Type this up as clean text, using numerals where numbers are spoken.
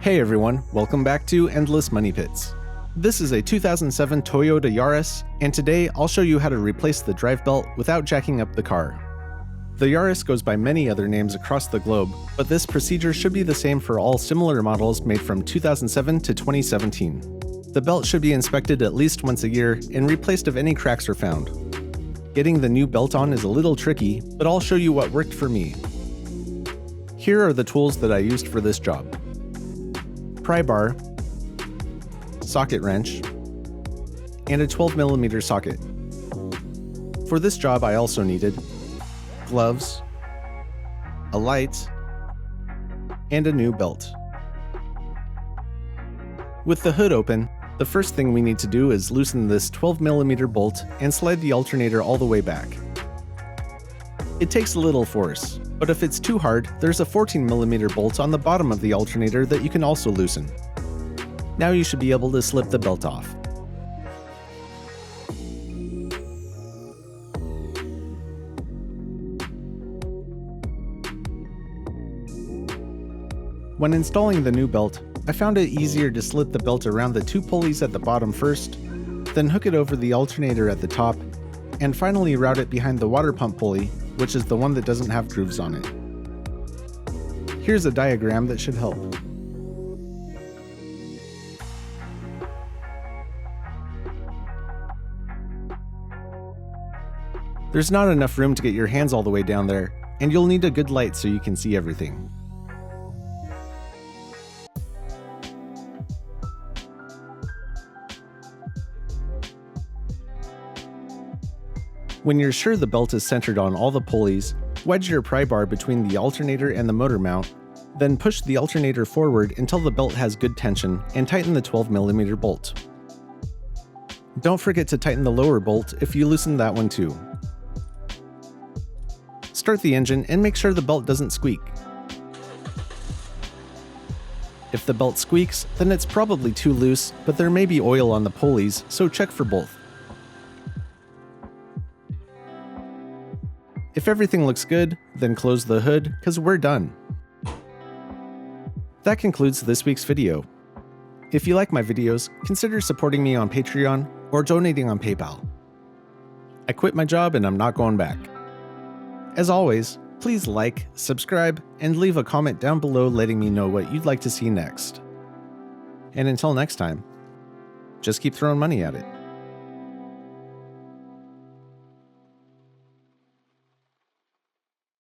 Hey everyone, welcome back to Endless Money Pits. This is a 2007 Toyota Yaris, and today I'll show you how to replace the drive belt without jacking up the car. The Yaris goes by many other names across the globe, but this procedure should be the same for all similar models made from 2007 to 2017. The belt should be inspected at least once a year and replaced if any cracks are found. Getting the new belt on is a little tricky, but I'll show you what worked for me. Here are the tools that I used for this job. Pry bar, socket wrench, and a 12mm socket. For this job I also needed gloves, a light, and a new belt. With the hood open, the first thing we need to do is loosen this 12mm bolt and slide the alternator all the way back. It takes a little force, but if it's too hard, there's a 14mm bolt on the bottom of the alternator that you can also loosen. Now you should be able to slip the belt off. When installing the new belt, I found it easier to slip the belt around the two pulleys at the bottom first, then hook it over the alternator at the top, and finally route it behind the water pump pulley, which is the one that doesn't have grooves on it. Here's a diagram that should help. There's not enough room to get your hands all the way down there, and you'll need a good light so you can see everything. When you're sure the belt is centered on all the pulleys, wedge your pry bar between the alternator and the motor mount, then push the alternator forward until the belt has good tension and tighten the 12mm bolt. Don't forget to tighten the lower bolt if you loosen that one too. Start the engine and make sure the belt doesn't squeak. If the belt squeaks, then it's probably too loose, but there may be oil on the pulleys, so check for both. If everything looks good, then close the hood, because we're done. That concludes this week's video. If you like my videos, consider supporting me on Patreon or donating on PayPal. I quit my job and I'm not going back. As always, please like, subscribe, and leave a comment down below letting me know what you'd like to see next. And until next time, just keep throwing money at it.